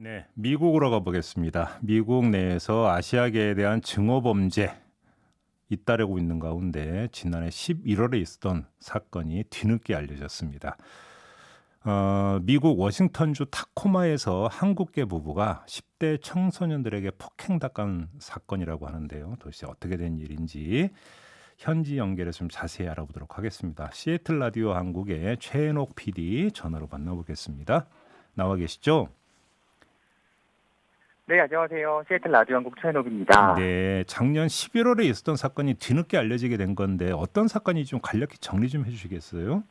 네, 미국으로 가보겠습니다. 미국 내에서 아시아계에 대한 증오 범죄 잇따르고 있는 가운데 지난해 11월에 있었던 사건이 뒤늦게 알려졌습니다. 미국 워싱턴주 타코마에서 한국계 부부가 10대 청소년들에게 폭행당한 사건이라고 하는데요. 도대체 어떻게 된 일인지 현지 연결해서 좀 자세히 알아보도록 하겠습니다. 시애틀 라디오 한국의 최앤옥 PD 전화로 만나보겠습니다. 나와 계시죠? 네, 안녕하세요. 시애틀 라디오 한국 최현옥입니다. 네, 작년 11월에 있었던 사건이 뒤늦게 알려지게 된 건데 어떤 사건이 좀 간략히 정리 좀 해주시겠어요?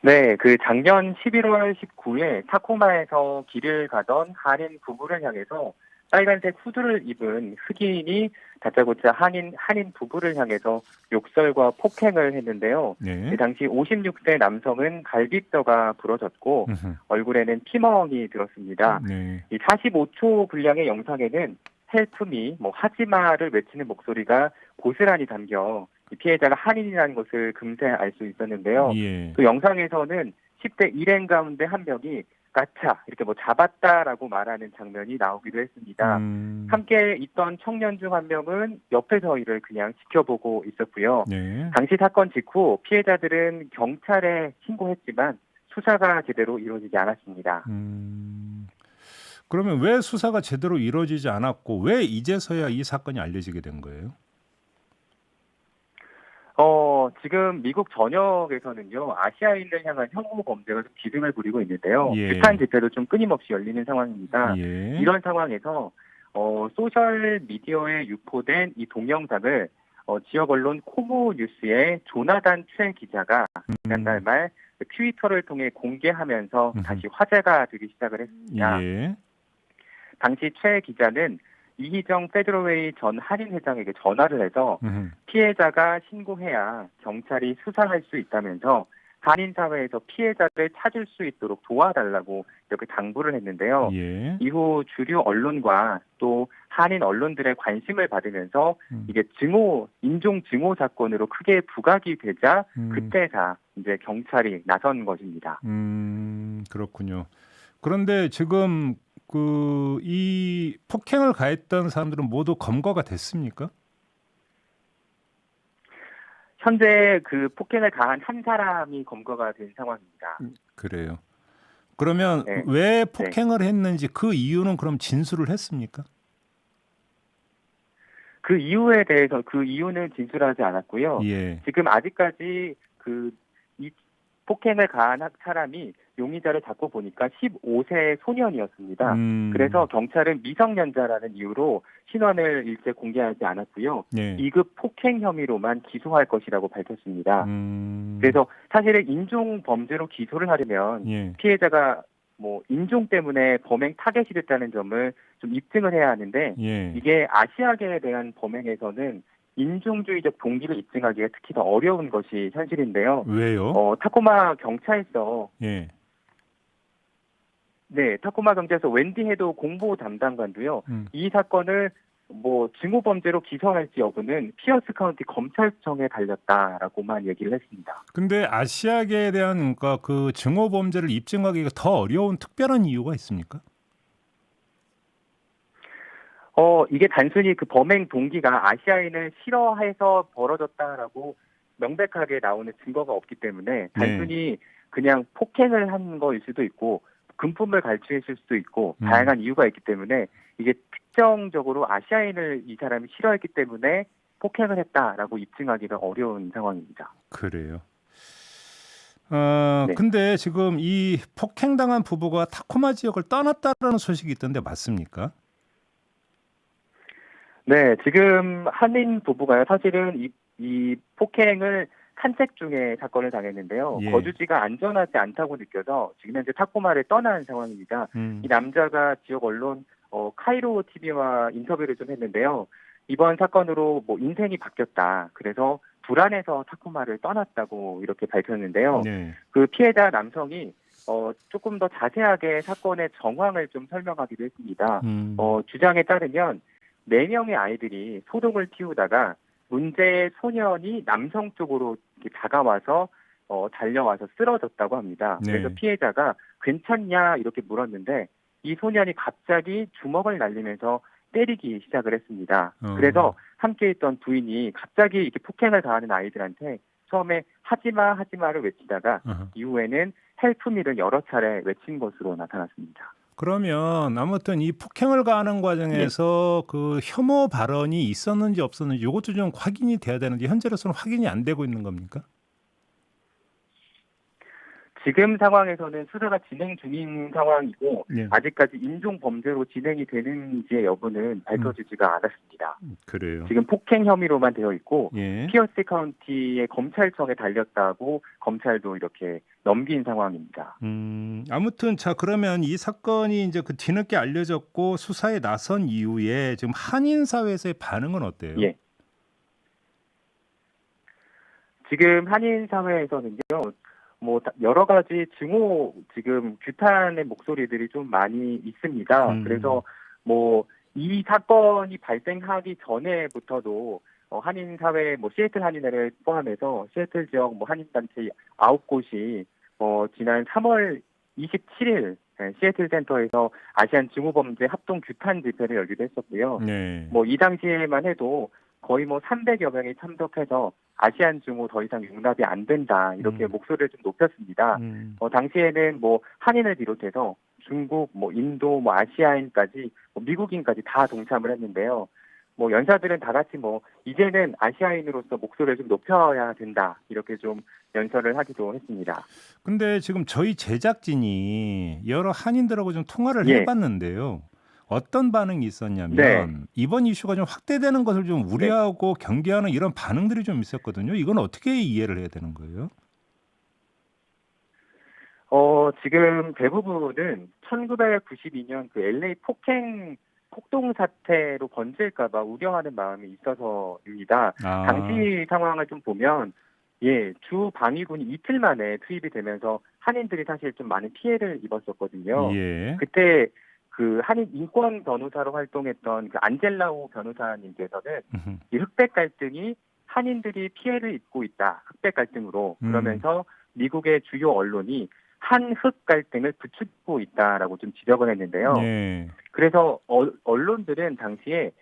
네, 작년 11월 19일 타코마에서 길을 가던 한인 부부를 향해서 빨간색 후드를 입은 흑인이 다짜고짜 한인 부부를 향해서 욕설과 폭행을 했는데요. 네. 당시 56세 남성은 갈비뼈가 부러졌고 음흠. 얼굴에는 피멍이 들었습니다. 네. 이 45초 분량의 영상에는 헬프미, 하지마를 외치는 목소리가 고스란히 담겨 이 피해자가 한인이라는 것을 금세 알 수 있었는데요. 예. 그 영상에서는 10대 일행 가운데 한 명이 가차 이렇게 잡았다라고 말하는 장면이 나오기도 했습니다. 함께 있던 청년 중 한 명은 옆에서 이를 그냥 지켜보고 있었고요. 네. 당시 사건 직후 피해자들은 경찰에 신고했지만 수사가 제대로 이루어지지 않았습니다. 그러면 왜 수사가 제대로 이루어지지 않았고 왜 이제서야 이 사건이 알려지게 된 거예요? 지금 미국 전역에서는요, 아시아인을 향한 혐오 범죄가 좀 기승을 부리고 있는데요. 예. 규탄 집회도 좀 끊임없이 열리는 상황입니다. 예. 이런 상황에서 소셜 미디어에 유포된 이 동영상을 지역 언론 코모 뉴스의 조나단 최 기자가 지난달 말 트위터를 통해 공개하면서 다시 화제가 되기 시작을 했습니다. 예. 당시 최 기자는 이희정 페드로웨이 전 한인 회장에게 전화를 해서 피해자가 신고해야 경찰이 수사할 수 있다면서 한인 사회에서 피해자를 찾을 수 있도록 도와달라고 이렇게 당부를 했는데요. 예. 이후 주류 언론과 또 한인 언론들의 관심을 받으면서 이게 인종 증오 사건으로 크게 부각이 되자 그때다 이제 경찰이 나선 것입니다. 그렇군요. 그런데 지금 이 폭행을 가했던 사람들은 모두 검거가 됐습니까? 현재 폭행을 가한 한 사람이 검거가 된 상황입니다. 그래요. 그러면 네. 왜 폭행을 했는지 그 이유는 그럼 진술을 했습니까? 그 이유는 진술하지 않았고요. 예. 지금 아직까지 이 폭행을 가한 사람이 용의자를 잡고 보니까 15세 소년이었습니다. 그래서 경찰은 미성년자라는 이유로 신원을 일체 공개하지 않았고요. 예. 2급 폭행 혐의로만 기소할 것이라고 밝혔습니다. 그래서 사실은 인종 범죄로 기소를 하려면 예. 피해자가 인종 때문에 범행 타겟이 됐다는 점을 좀 입증을 해야 하는데 예. 이게 아시아계에 대한 범행에서는 인종주의적 동기를 입증하기가 특히 더 어려운 것이 현실인데요. 왜요? 타코마 경찰서 예. 타코마 경찰서 웬디 헤도 공보 담당관도요. 이 사건을 증오 범죄로 기소할지 여부는 피어스 카운티 검찰청에 달렸다라고만 얘기를 했습니다. 근데 아시아계에 대한 그 증오 범죄를 입증하기가 더 어려운 특별한 이유가 있습니까? 이게 단순히 범행 동기가 아시아인을 싫어해서 벌어졌다라고 명백하게 나오는 증거가 없기 때문에 단순히 그냥 폭행을 한 거일 수도 있고 금품을 갈취했을 수도 있고 다양한 이유가 있기 때문에 이게 특정적으로 아시아인을 이 사람이 싫어했기 때문에 폭행을 했다라고 입증하기가 어려운 상황입니다. 그래요. 네. 근데 지금 이 폭행당한 부부가 타코마 지역을 떠났다라는 소식이 있던데 맞습니까? 네, 지금 한인 부부가요. 사실은 이 폭행을 산책 중에 사건을 당했는데요. 예. 거주지가 안전하지 않다고 느껴서 지금 현재 타코마를 떠난 상황입니다. 이 남자가 지역 언론 카이로 TV와 인터뷰를 좀 했는데요. 이번 사건으로 인생이 바뀌었다. 그래서 불안해서 타코마를 떠났다고 이렇게 밝혔는데요. 네. 그 피해자 남성이 조금 더 자세하게 사건의 정황을 좀 설명하기도 했습니다. 주장에 따르면 4명의 아이들이 소동을 피우다가 문제의 소년이 남성 쪽으로 이렇게 다가와서 달려와서 쓰러졌다고 합니다. 네. 그래서 피해자가 괜찮냐 이렇게 물었는데 이 소년이 갑자기 주먹을 날리면서 때리기 시작을 했습니다. 그래서 함께 있던 부인이 갑자기 이렇게 폭행을 가하는 아이들한테 처음에 하지마를 외치다가 이후에는 헬프미를 여러 차례 외친 것으로 나타났습니다. 그러면 아무튼 이 폭행을 가하는 과정에서 그 혐오 발언이 있었는지 없었는지 이것도 좀 확인이 돼야 되는데 현재로서는 확인이 안 되고 있는 겁니까? 지금 상황에서는 수사가 진행 중인 상황이고 예. 아직까지 인종 범죄로 진행이 되는지의 여부는 밝혀지지가 않았습니다. 그래요. 지금 폭행 혐의로만 되어 있고 예. 피어스 카운티의 검찰청에 달렸다고 검찰도 이렇게 넘긴 상황입니다. 아무튼 자 그러면 이 사건이 이제 그 뒤늦게 알려졌고 수사에 나선 이후에 지금 한인 사회에서의 반응은 어때요? 예. 지금 한인 사회에서는요. 여러 가지 증오 지금 규탄의 목소리들이 좀 많이 있습니다. 그래서 이 사건이 발생하기 전에부터도 한인 사회 시애틀 한인회를 포함해서 시애틀 지역 한인 단체 9곳이 지난 3월 27일 시애틀 센터에서 아시안 증오범죄 합동 규탄 집회를 열기도 했었고요. 네. 이 당시에만 해도 거의 300여 명이 참석해서 아시안 증오 더 이상 용납이 안 된다 이렇게 목소리를 좀 높였습니다. 당시에는 한인을 비롯해서 중국, 인도, 아시아인까지 미국인까지 다 동참을 했는데요. 연사들은 다 같이 이제는 아시아인으로서 목소리를 좀 높여야 된다 이렇게 좀 연설을 하기도 했습니다. 근데 지금 저희 제작진이 여러 한인들하고 좀 통화를 예. 해봤는데요. 어떤 반응이 있었냐면 네. 이번 이슈가 좀 확대되는 것을 좀 우려하고 경계하는 이런 반응들이 좀 있었거든요. 이건 어떻게 이해를 해야 되는 거예요? 지금 대부분은 1992년 그 LA 폭동 사태로 번질까봐 우려하는 마음이 있어서입니다. 당시 상황을 좀 보면 주 방위군이 이틀 만에 투입이 되면서 한인들이 사실 좀 많은 피해를 입었었거든요. 예. 그때 그 한인 인권 변호사로 활동했던 그 안젤라우 변호사님께서는 이 흑백 갈등이 한인들이 피해를 입고 있다. 흑백 갈등으로 그러면서 미국의 주요 언론이 한흑 갈등을 부추기고 있다라고 좀 지적을 했는데요. 예. 그래서 언론들은 당시에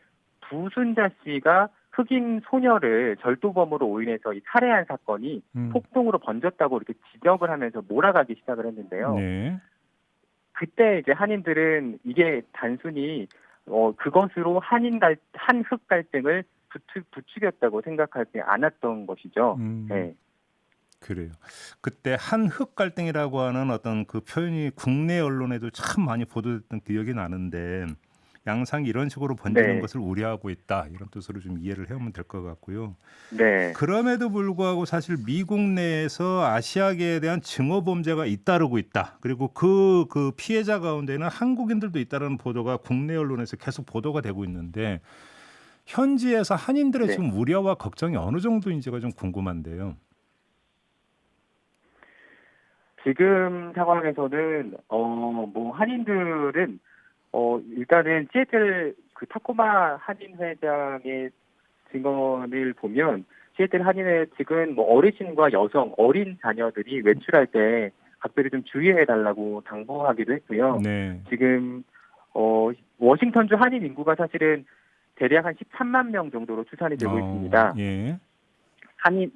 부순자 씨가 흑인 소녀를 절도범으로 오인해서 살해한 사건이 폭동으로 번졌다고 이렇게 지적을 하면서 몰아가기 시작을 했는데요. 네. 그때 이제 한인들은 이게 단순히 그것으로 한흑 갈등을 부추겼다고 생각하지 않았던 것이죠. 네. 그래요. 그때 한흑 갈등이라고 하는 어떤 그 표현이 국내 언론에도 참 많이 보도됐던 기억이 나는데 양상이 이런 식으로 번지는 것을 우려하고 있다 이런 뜻으로 좀 이해를 해오면 될 것 같고요. 네. 그럼에도 불구하고 사실 미국 내에서 아시아계에 대한 증오 범죄가 잇따르고 있다. 그리고 그 피해자 가운데는 한국인들도 있다는 보도가 국내 언론에서 계속 보도가 되고 있는데 현지에서 한인들의 지금 우려와 걱정이 어느 정도인지가 좀 궁금한데요. 지금 상황에서는 한인들은 일단은 시애틀 그 타코마 한인 회장의 증언을 보면 시애틀 한인회 측은 어르신과 여성, 어린 자녀들이 외출할 때 각별히 좀 주의해 달라고 당부하기도 했고요. 네. 지금 워싱턴주 한인 인구가 사실은 대략 한 13만 명 정도로 추산이 되고 있습니다. 예.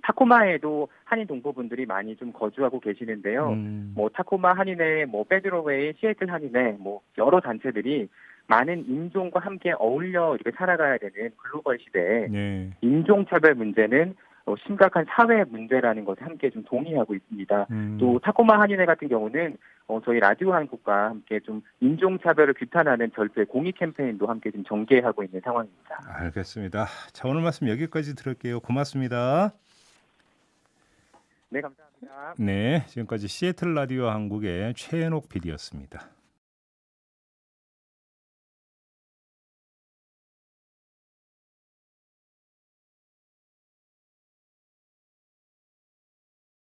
타코마에도 한인 동포분들이 많이 좀 거주하고 계시는데요. 타코마 한인회, 베드로웨이, 시애틀 한인회, 여러 단체들이 많은 인종과 함께 어울려 이렇게 살아가야 되는 글로벌 시대에 인종차별 문제는 심각한 사회 문제라는 것에 함께 좀 동의하고 있습니다. 또 타코마 한인회 같은 경우는 저희 라디오 한국과 함께 좀 인종차별을 규탄하는 별도의 공익 캠페인도 함께 좀 전개하고 있는 상황입니다. 알겠습니다. 자, 오늘 말씀 여기까지 들을게요. 고맙습니다. 네, 감사합니다. 네, 지금까지 시애틀 라디오 한국의 최현옥 PD였습니다.